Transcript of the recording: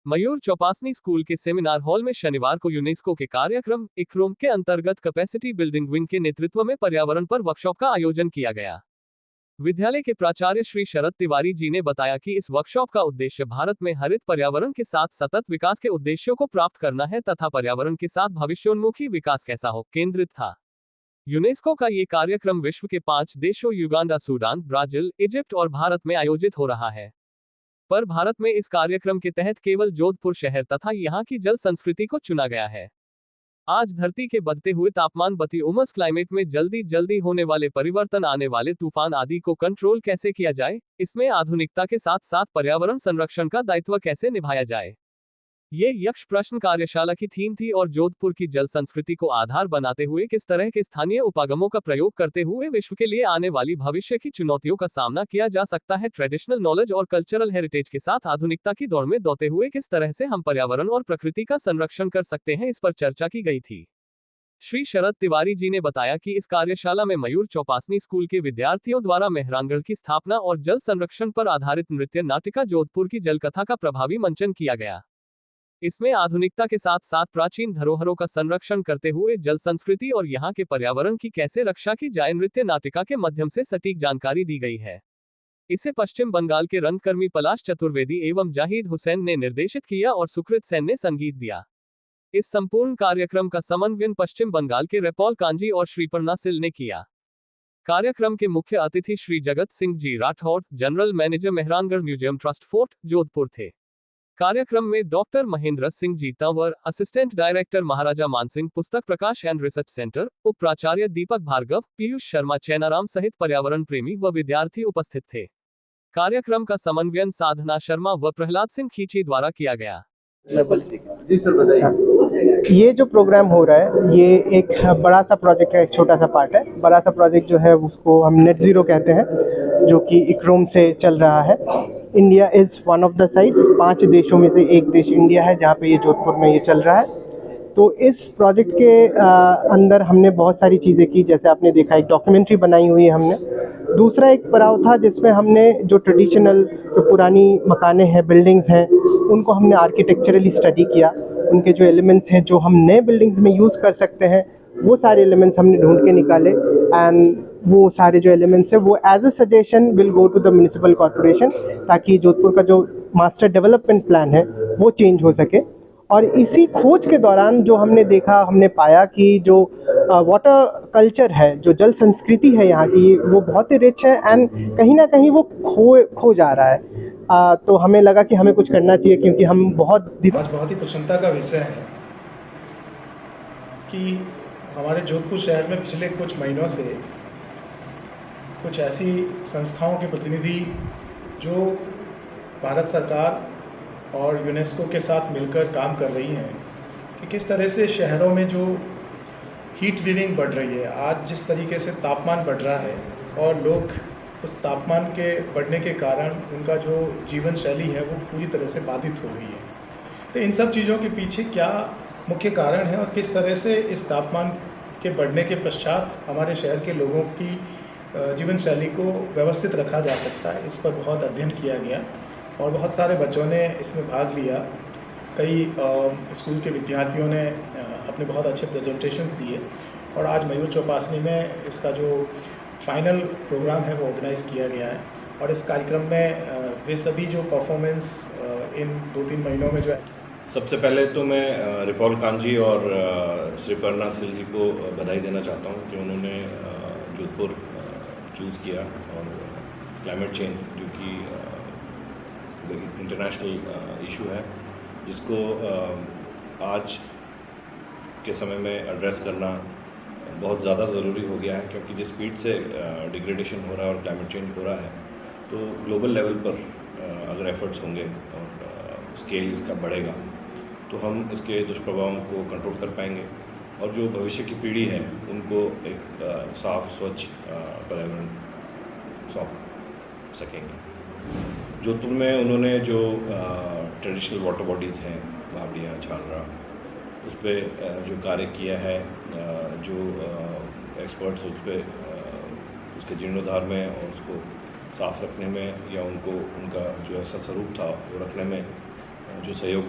मयूर Chopasni school के seminar hall में शनिवार को यूनेस्को के कार्यक्रम इक्रोम के अंतर्गत कैपेसिटी बिल्डिंग विंग के नेतृत्व में पर्यावरण पर वर्कशॉप का आयोजन किया गया। विद्यालय के प्राचार्य श्री शरद तिवारी जी ने बताया कि इस वर्कशॉप का उद्देश्य भारत में हरित पर्यावरण के साथ सतत विकास के उद्देश्यों को प्राप्त करना है तथा पर्यावरण के साथ भविष्योन्मुखी विकास कैसा हो केंद्रित था। यूनेस्को का ये कार्यक्रम विश्व के 5 देशों युगांडा, सूडान, ब्राजील, इजिप्ट और भारत में आयोजित हो रहा है। पर भारत में इस कार्यक्रम के तहत केवल जोधपुर शहर तथा यहाँ की जल संस्कृति को चुना गया है। आज धरती के बढ़ते हुए तापमान, बती उमस, क्लाइमेट में जल्दी होने वाले परिवर्तन, आने वाले तूफान आदि को कंट्रोल कैसे किया जाए, इसमें आधुनिकता के साथ साथ पर्यावरण संरक्षण का दायित्व कैसे निभाया जाए, ये यक्ष प्रश्न कार्यशाला की थीम थी और जोधपुर की जल संस्कृति को आधार बनाते हुए किस तरह के स्थानीय उपागमों का प्रयोग करते हुए विश्व के लिए आने वाली भविष्य की चुनौतियों का सामना किया जा सकता है, ट्रेडिशनल नॉलेज और कल्चरल हेरिटेज के साथ आधुनिकता की दौड़ में दौड़ते हुए किस तरह से हम पर्यावरण और प्रकृति का संरक्षण कर सकते हैं, इस पर चर्चा की गई थी। श्री शरद तिवारी जी ने बताया कि इस कार्यशाला में मयूर चौपासनी स्कूल के विद्यार्थियों द्वारा मेहरानगढ़ की स्थापना और जल संरक्षण पर आधारित नृत्य नाटिका जोधपुर की जलकथा का प्रभावी मंचन किया गया। इसमें आधुनिकता के साथ साथ प्राचीन धरोहरों का संरक्षण करते हुए जल संस्कृति और यहाँ के पर्यावरण की कैसे रक्षा की जाए, नृत्य नाटिका के माध्यम से सटीक जानकारी दी गई है। इसे पश्चिम बंगाल के रंगकर्मी पलाश चतुर्वेदी एवं जाहिद हुसैन ने निर्देशित किया और सुकृत सेन ने संगीत दिया। इस संपूर्ण कार्यक्रम का समन्वयन पश्चिम बंगाल के रेपॉल कांजी और श्रीपर्णा सिल ने किया। कार्यक्रम के मुख्य अतिथि Shri Jagat Singh ji Rathore, general manager Mehrangarh museum trust fort Jodhpur थे। कार्यक्रम में doctor Mahendra Singh ji Tanwar, assistant director Maharaja Mansingh Pustak Prakash and research centre, उप प्राचार्य दीपक भार्गव, पीयूष शर्मा, चैनाराम सहित पर्यावरण प्रेमी व विद्यार्थी उपस्थित थे। कार्यक्रम का समन्वयन साधना शर्मा व प्रहलाद सिंह खींची द्वारा किया गया। जी सर, बताइए। ये जो प्रोग्राम हो रहा है ये एक बड़ा सा प्रोजेक्ट का एक छोटा सा पार्ट है। बड़ा सा प्रोजेक्ट जो है उसको हम नेट ज़ीरो कहते हैं, जो कि इक्रोम से चल रहा है। India is one of the sites, 5 देशों में से एक देश इंडिया है जहाँ पे ये जोधपुर में ये चल रहा है। तो इस प्रोजेक्ट के अंदर हमने बहुत सारी चीज़ें की, जैसे आपने देखा एक डॉक्यूमेंट्री बनाई हुई है हमने। दूसरा एक पड़ाव था जिसमें हमने जो ट्रेडिशनल जो पुरानी मकानें हैं, बिल्डिंग्स हैं, उनको हमने आर्किटेक्चरली स्टडी किया। उनके जो एलिमेंट्स हैं जो हम नए बिल्डिंग्स में यूज़ कर सकते हैं, वो सारे एलिमेंट्स हमने ढूंढ के निकाले। एंड वो सारे जो एलिमेंट्स हैं वो as a suggestion will go to the municipal corporation, ताकि जोधपुर का जो मास्टर डेवलपमेंट प्लान है वो चेंज हो सके। और इसी खोज के दौरान जो हमने देखा, हमने पाया कि जो वाटर कल्चर है, जो जल संस्कृति है यहाँ की, वो बहुत ही रिच है एंड कहीं ना कहीं वो खो जा रहा है। तो हमें लगा कि हमें कुछ करना चाहिए, क्योंकि हम बहुत ही प्रसन्नता का विषय है कि हमारे जोधपुर शहर में पिछले कुछ महीनों से कुछ ऐसी संस्थाओं के प्रतिनिधि जो भारत सरकार और यूनेस्को के साथ मिलकर काम कर रही हैं कि किस तरह से शहरों में जो हीट वेविंग बढ़ रही है, आज जिस तरीके से तापमान बढ़ रहा है और लोग उस तापमान के बढ़ने के कारण उनका जो जीवन शैली है वो पूरी तरह से बाधित हो रही है। तो इन सब चीज़ों के पीछे क्या मुख्य कारण है और किस तरह से इस तापमान के बढ़ने के पश्चात हमारे शहर के लोगों की जीवन शैली को व्यवस्थित रखा जा सकता है, इस पर बहुत अध्ययन किया गया और बहुत सारे बच्चों ने इसमें भाग लिया। कई स्कूल के विद्यार्थियों ने अपने बहुत अच्छे प्रेजेंटेशंस दिए और आज मयूर चौपासनी में इसका जो फाइनल प्रोग्राम है वो ऑर्गेनाइज़ किया गया है। और इस कार्यक्रम में वे सभी जो परफॉर्मेंस इन 2-3 महीनों में जो है, सबसे पहले तो मैं रेपॉल कांजी और श्रीपर्णा सिल जी को बधाई देना चाहता हूँ कि उन्होंने जोधपुर चूज़ किया और क्लाइमेट चेंज जो कि इंटरनेशनल इशू है जिसको आज के समय में एड्रेस करना बहुत ज़्यादा ज़रूरी हो गया है, क्योंकि जिस स्पीड से डिग्रेडेशन हो रहा है और क्लाइमेट चेंज हो रहा है तो ग्लोबल लेवल पर अगर एफर्ट्स होंगे और स्केल इसका बढ़ेगा तो हम इसके दुष्प्रभावों को कंट्रोल कर पाएंगे और जो भविष्य की पीढ़ी है उनको एक साफ स्वच्छ पर्यावरण सौंप सकेंगे। जोधपुर में उन्होंने जो ट्रेडिशनल वाटर बॉडीज़ हैं, बावड़ियाँ, झालरा, उस पर जो कार्य किया है, जो एक्सपर्ट्स उस पर उसके जीर्णोद्धार में और उसको साफ़ रखने में या उनका जो ऐसा स्वरूप था वो रखने में जो सहयोग